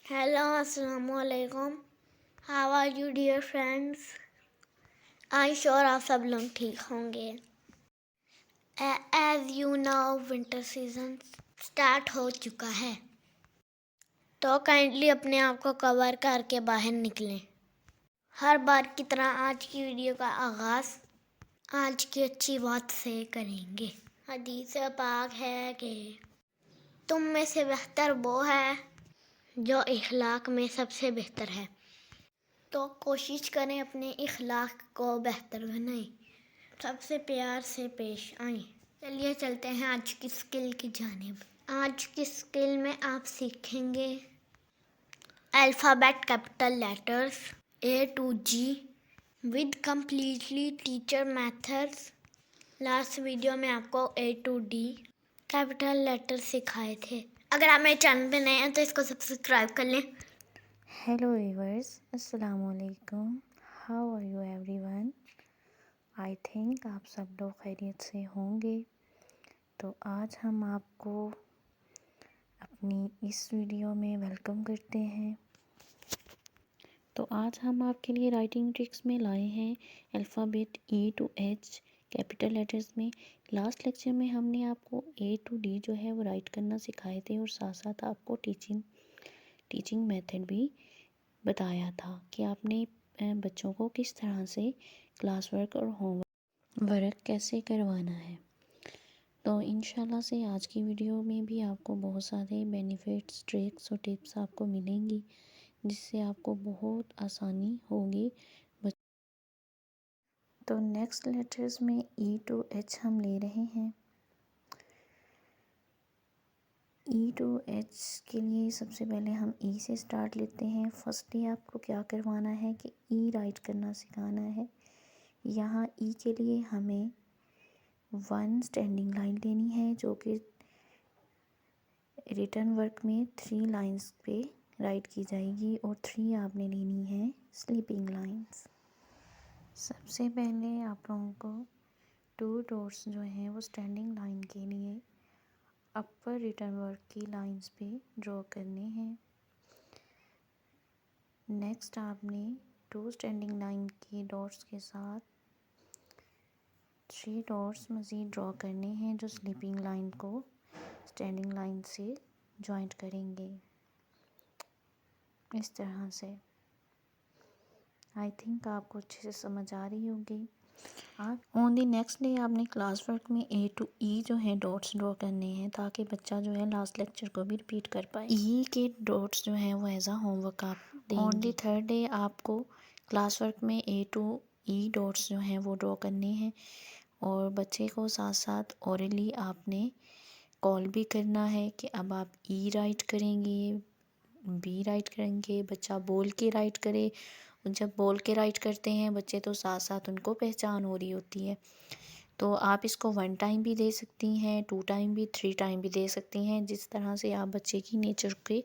Hello, Assalamu alaikum. How are you dear friends? I'm sure आप सब लोग ठीक होंगे. As you know, winter season start हो चुका है, तो काइंडली अपने आप को कवर करके बाहर निकलें. हर बार की तरह आज की वीडियो का आगाज़ आज की अच्छी बात से करेंगे. हदीस पाक है कि तुम में से बेहतर वो है जो इखलाक में सबसे बेहतर है, तो कोशिश करें अपने इखलाक को बेहतर बनाएं, सबसे प्यार से पेश आएं. चलिए चलते हैं आज की स्किल की जानिब. आज की स्किल में आप सीखेंगे alphabet capital letters A to G with completely teacher methods. Last video में आपको A to D capital letters सिखाए थे. अगर आप मेरे चैनल पे नए हैं तो इसको सब्सक्राइब कर लें. हेलो व्यूअर्स, अस्सलाम वालेकुम. How are you everyone? I think आप सब लोग खैरियत से होंगे. तो आज हम आपको अपनी इस वीडियो में वेलकम करते हैं. तो आज हम आपके लिए राइटिंग ट्रिक्स में लाए हैं alphabet E to H capital letters में. लास्ट लेक्चर में हमने आपको A to D जो है वो राइट करना सिखाए थे और साथ साथ आपको टीचिंग मेथड भी बताया था कि आपने बच्चों को किस तरह से क्लास वर्क और होमवर्क कैसे करवाना है. तो इंशाल्लाह से आज की वीडियो में भी आपको बहुत सारे बेनिफिट्स, ट्रिक्स और टिप्स आपको मिलेंगी जिससे आपको बहुत आसानी होगी. तो नेक्स्ट लेटर्स में E to H हम ले रहे हैं. E to H के लिए सबसे पहले हम E से स्टार्ट लेते हैं. फर्स्टली आपको क्या करवाना है कि E राइट करना सिखाना है. यहाँ E के लिए हमें 1 स्टैंडिंग लाइन लेनी है जो कि रिटन वर्क में 3 लाइंस पे राइट की जाएगी और 3 आपने लेनी है स्लीपिंग लाइंस. सबसे पहले आप लोगों को 2 डॉट्स जो हैं वो स्टैंडिंग लाइन के लिए अपर रिटन वर्क की लाइंस पे ड्रॉ करने हैं. नेक्स्ट आपने 2 स्टैंडिंग लाइन के डॉट्स के साथ 3 डॉट्स मज़ीद ड्रॉ करने हैं जो स्लीपिंग लाइन को स्टैंडिंग लाइन से जॉइंट करेंगे इस तरह से. आई थिंक आपको अच्छे से समझ आ रही होगी. आप ऑन दी नेक्स्ट डे आपने क्लास वर्क में A to E जो है डॉट्स ड्रॉ करने हैं ताकि बच्चा जो है लास्ट लेक्चर को भी रिपीट कर पाए. E के डॉट्स जो हैं वो एज अ होमवर्क आप देंगे. ऑन दी थर्ड डे आपको क्लास वर्क में A to E डॉट्स जो हैं वो ड्रॉ करने हैं और बच्चे को साथ साथ ओरली आपने कॉल भी करना है कि अब आप E राइट करेंगे, B राइट करेंगे. बच्चा बोल के राइट करे. जब बोल के राइट करते हैं बच्चे तो साथ साथ उनको पहचान हो रही होती है. तो आप इसको 1 टाइम भी दे सकती हैं, 2 टाइम भी, 3 टाइम भी दे सकती हैं. जिस तरह से आप बच्चे की नेचर के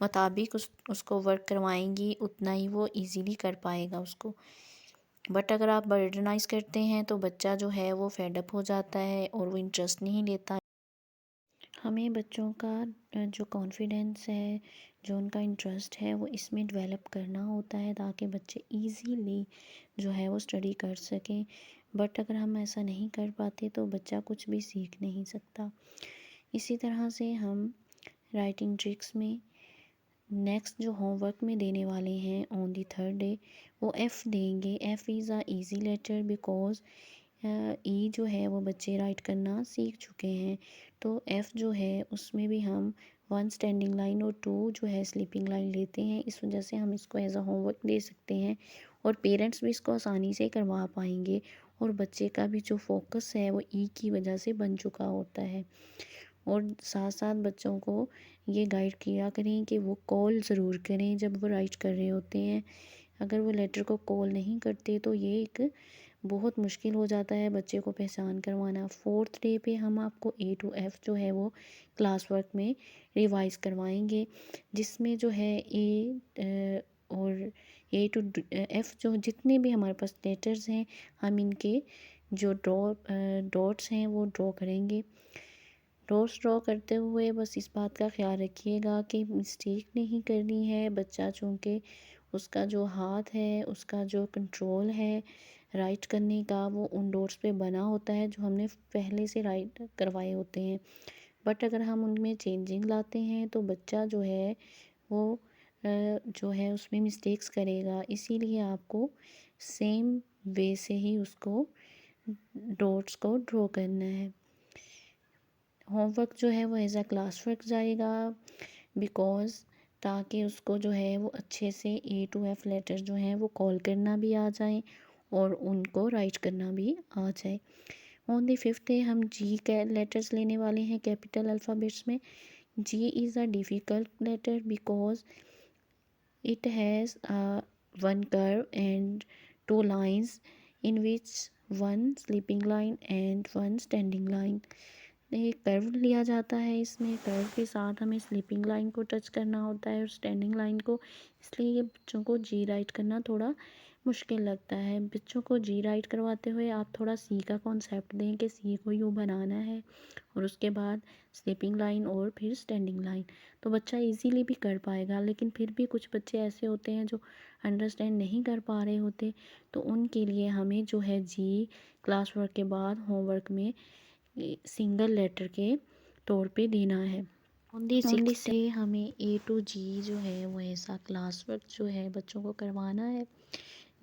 मुताबिक उसको वर्क करवाएंगी उतना ही वो इजीली कर पाएगा उसको. बट अगर आप बर्डनाइज करते हैं तो बच्चा जो है वो फेडअप हो जाता है और वो इंटरेस्ट नहीं लेता. हमें बच्चों का जो कॉन्फिडेंस है, जो उनका इंटरेस्ट है वो इसमें डेवलप करना होता है ताकि बच्चे इजीली जो है वो स्टडी कर सकें. बट अगर हम ऐसा नहीं कर पाते तो बच्चा कुछ भी सीख नहीं सकता. इसी तरह से हम राइटिंग ट्रिक्स में नेक्स्ट जो होमवर्क में देने वाले हैं ऑन दी थर्ड डे वो F देंगे. F is a easy letter because E जो है वो बच्चे राइट करना सीख चुके हैं. तो F जो है उसमें भी हम 1 स्टैंडिंग लाइन और 2 जो है स्लीपिंग लाइन लेते हैं. इस वजह से हम इसको एज अ होमवर्क दे सकते हैं और पेरेंट्स भी इसको आसानी से करवा पाएंगे और बच्चे का भी जो फोकस है वो ई की वजह से बन चुका होता है. और साथ साथ बच्चों को ये गाइड किया करें कि वो कॉल ज़रूर करें जब वो राइट कर रहे होते हैं. अगर वो लेटर को कॉल नहीं करते तो ये एक बहुत मुश्किल हो जाता है बच्चे को पहचान करवाना. 4th डे पे हम आपको A to F जो है वो क्लास वर्क में रिवाइज करवाएंगे जिसमें जो है और A to F जो जितने भी हमारे पास लेटर्स हैं हम इनके जो डॉट्स हैं वो ड्रॉ करेंगे. डॉट्स ड्रॉ करते हुए बस इस बात का ख्याल रखिएगा कि मिस्टेक नहीं करनी है। बच्चा चूँकि उसका जो हाथ है, उसका जो कंट्रोल है राइट करने का, वो उन डॉट्स पे बना होता है जो हमने पहले से राइट करवाए होते हैं। बट अगर हम उनमें चेंजिंग लाते हैं तो बच्चा जो है वो जो है उसमें मिस्टेक्स करेगा। इसीलिए आपको सेम वे से ही उसको डॉट्स को ड्रॉ करना है। होमवर्क जो है वो एज अ क्लास वर्क जाएगा, बिकॉज़ ताकि उसको जो है वो अच्छे से ए टू एफ लेटर जो हैं वो कॉल करना भी आ जाए और उनको राइट करना भी आ जाए। ऑन द 5th डे हम जी के लेटर्स लेने वाले हैं कैपिटल अल्फ़ाबेट्स में। G is a difficult letter because it has one curve and two lines in which one sleeping line and one standing line। एक कर्व लिया जाता है, इसमें कर्व के साथ हमें स्लीपिंग लाइन को टच करना होता है और स्टैंडिंग लाइन को, इसलिए ये बच्चों को जी राइट करना थोड़ा मुश्किल लगता है। बच्चों को जी राइट करवाते हुए आप थोड़ा सी का कॉन्सेप्ट दें कि सी को यूँ बनाना है और उसके बाद स्लीपिंग लाइन और फिर स्टैंडिंग लाइन, तो बच्चा इजीली भी कर पाएगा। लेकिन फिर भी कुछ बच्चे ऐसे होते हैं जो अंडरस्टैंड नहीं कर पा रहे होते, तो उनके लिए हमें जो है जी क्लास वर्क के बाद होमवर्क में सिंगल लेटर के तौर पे देना है। ऑन दी 6th डे हमें ए टू जी जो है वो ऐसा क्लास वर्क जो है बच्चों को करवाना है।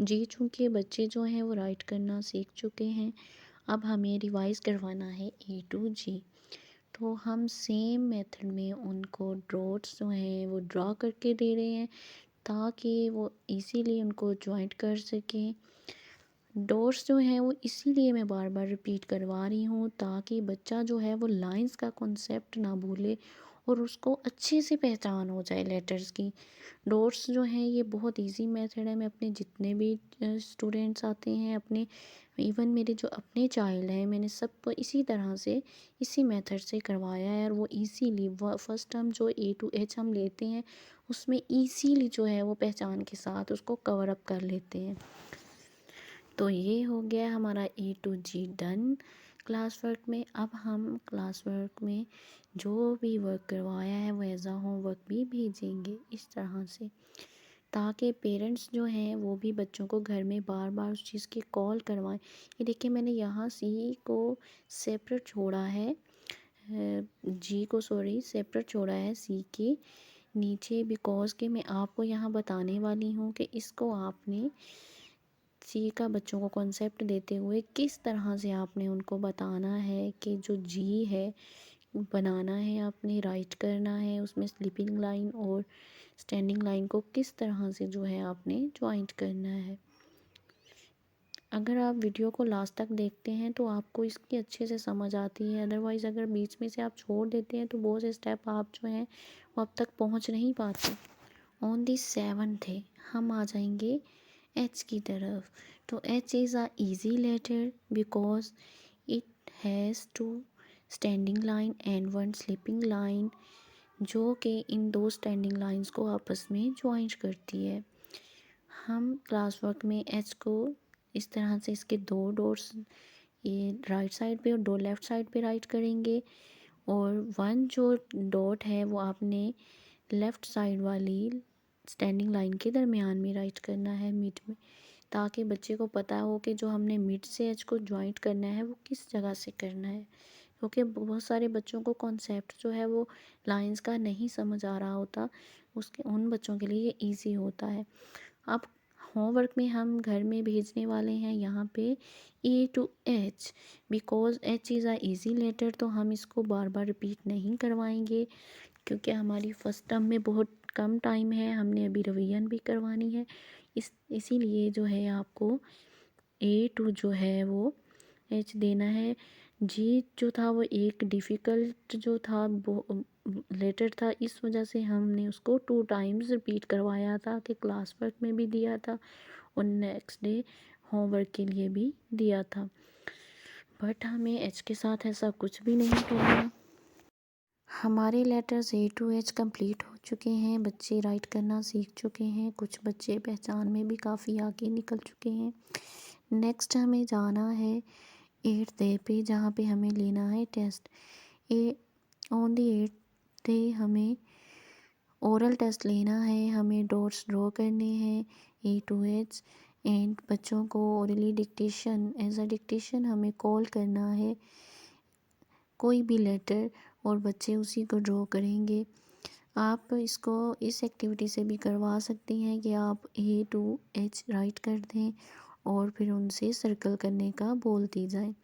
जी चूँकि बच्चे जो हैं वो राइट करना सीख चुके हैं, अब हमें रिवाइज़ करवाना है ए टू जी। तो हम सेम मेथड में उनको डॉट्स जो हैं वो ड्रॉ करके दे रहे हैं ताकि वो इजीली उनको जॉइंट कर सकें। डॉट्स जो हैं वो इसीलिए मैं बार बार रिपीट करवा रही हूँ ताकि बच्चा जो है वो लाइंस का कॉन्सेप्ट ना भूले और उसको अच्छे से पहचान हो जाए लेटर्स की। डॉट्स जो हैं ये बहुत इजी मेथड है। मैं अपने जितने भी स्टूडेंट्स आते हैं, अपने इवन मेरे जो अपने चाइल्ड हैं, मैंने सबको इसी तरह से इसी मेथड से करवाया है और वो इजीली फर्स्ट टर्म जो ए टू एच हम लेते हैं उसमें इजीली जो है वो पहचान के साथ उसको कवर अप कर लेते हैं। तो ये हो गया हमारा A to G done class work में। अब हम क्लास वर्क में जो भी वर्क करवाया है वो एज अ होमवर्क भी भेजेंगे इस तरह से, ताकि पेरेंट्स जो हैं वो भी बच्चों को घर में बार बार उस चीज़ की कॉल करवाएं। ये देखिए मैंने यहाँ सी को सेपरेट छोड़ा है, जी को सॉरी सेपरेट छोड़ा है सी के नीचे, बिकॉज़ कि मैं आपको यहाँ बताने वाली हूँ कि इसको आपने सी का बच्चों को कॉन्सेप्ट देते हुए किस तरह से आपने उनको बताना है कि जो जी है बनाना है, आपने राइट करना है, उसमें स्लीपिंग लाइन और स्टैंडिंग लाइन को किस तरह से जो है आपने ज्वाइंट करना है। अगर आप वीडियो को लास्ट तक देखते हैं तो आपको इसकी अच्छे से समझ आती है, अदरवाइज़ अगर बीच में से आप छोड़ देते हैं तो बहुत से स्टेप आप जो हैं वो अब तक पहुंच नहीं पाते। ऑन दी 7th डे हम आ जाएंगे एच की तरफ। तो H is a easy letter because it has two standing line and one sleeping line, जो कि इन दो स्टैंडिंग लाइंस को आपस में ज्वाइंट करती है। हम क्लास वर्क में एच को इस तरह से इसके दो डॉट्स ये राइट साइड पे और दो लेफ़्ट साइड पे राइट करेंगे और वन जो डॉट है वो आपने लेफ़्ट साइड वाली स्टैंडिंग लाइन के दरमियान में राइट करना है मिड में, ताकि बच्चे को पता हो कि जो हमने मिड से एच को ज्वाइंट करना है वो किस जगह से करना है, क्योंकि बहुत सारे बच्चों को कॉन्सेप्ट जो है वो लाइंस का नहीं समझ आ रहा होता, उसके उन बच्चों के लिए ये ईजी होता है। अब होमवर्क में हम घर में भेजने वाले हैं यहाँ पे A to H, because H is a easy letter, तो हम इसको बार बार रिपीट नहीं करवाएंगे क्योंकि हमारी फर्स्ट टर्म में बहुत कम टाइम है, हमने अभी रिवीजन भी करवानी है। इसीलिए जो है आपको ए टू जो है वो एच देना है। जी जो था वो एक डिफ़िकल्ट जो था वो लेटर था, इस वजह से हमने उसको 2 टाइम्स रिपीट करवाया था कि क्लास वर्क में भी दिया था और नेक्स्ट डे होमवर्क के लिए भी दिया था। बट हमें एच के साथ ऐसा कुछ भी नहीं करना। हमारे letters A to H complete हो चुके हैं, बच्चे राइट करना सीख चुके हैं, कुछ बच्चे पहचान में भी काफ़ी आगे निकल चुके हैं। नेक्स्ट हमें जाना है 8th डे पे, जहाँ पे हमें लेना है test. On the 8th day हमें ओरल टेस्ट लेना है, हमें डॉट्स ड्रॉ करने हैं A to H एंड बच्चों को orally dictation as a dictation हमें कॉल करना है कोई भी लेटर और बच्चे उसी को ड्रॉ करेंगे। आप इसको इस एक्टिविटी से भी करवा सकती हैं कि आप A to H राइट कर दें और फिर उनसे सर्कल करने का बोलती जाए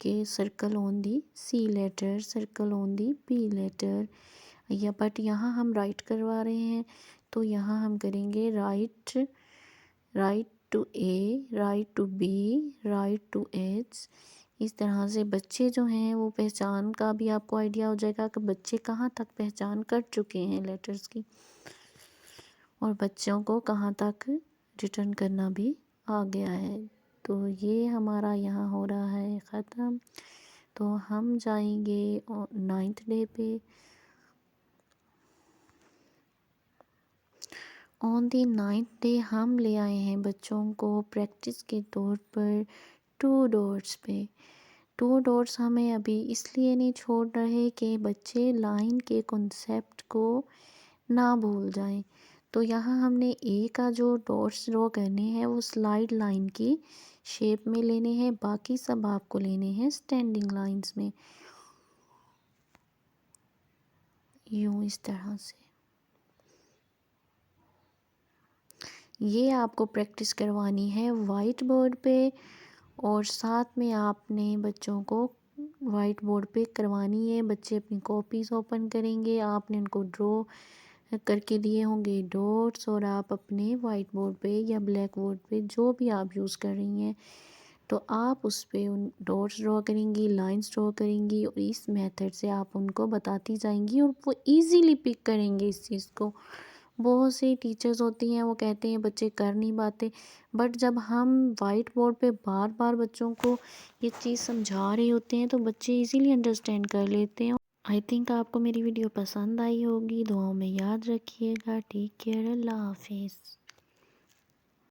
कि circle on the C letter, circle on the B letter. या बट यहाँ हम राइट करवा रहे हैं तो यहाँ हम करेंगे write to A, write to B, write to H। इस तरह से बच्चे जो हैं वो पहचान का भी आपको आइडिया हो जाएगा कि बच्चे कहाँ तक पहचान कर चुके हैं लेटर्स की और बच्चों को कहाँ तक रिटर्न करना भी आ गया है। तो ये हमारा यहाँ हो रहा है ख़त्म। तो हम जाएंगे 9th डे पे। ऑन दी 9th डे हम ले आए हैं बच्चों को प्रैक्टिस के तौर पर 2 डॉट्स पे। 2 डॉट्स हमें अभी इसलिए नहीं छोड़ रहे कि बच्चे लाइन के कॉन्सेप्ट को ना भूल जाएं। तो यहाँ हमने ए का जो डॉट्स ड्रॉ करने हैं वो स्लाइड लाइन की शेप में लेने हैं, बाकी सब आपको लेने हैं स्टैंडिंग लाइंस में, यूँ इस तरह से। ये आपको प्रैक्टिस करवानी है वाइट बोर्ड पे और साथ में आपने बच्चों को वाइट बोर्ड पे करवानी है। बच्चे अपनी कॉपीज़ ओपन करेंगे, आपने उनको ड्रॉ करके दिए होंगे डॉट्स और आप अपने वाइट बोर्ड पे या ब्लैक बोर्ड पे जो भी आप यूज़ कर रही हैं तो आप उस पे उन डॉट्स ड्रॉ करेंगी, लाइंस ड्रॉ करेंगी और इस मेथड से आप उनको बताती जाएंगी और वो इजीली पिक करेंगे इस चीज़ को। बहुत से टीचर्स होती हैं वो कहते हैं बच्चे कर नहीं पाते, बट जब हम वाइट बोर्ड पे बार बार बच्चों को ये चीज़ समझा रहे होते हैं तो बच्चे इजीली अंडरस्टैंड कर लेते हैं। आई थिंक आपको मेरी वीडियो पसंद आई होगी। दुआओं में याद रखिएगा। Take care. अल्लाह हाफिज़।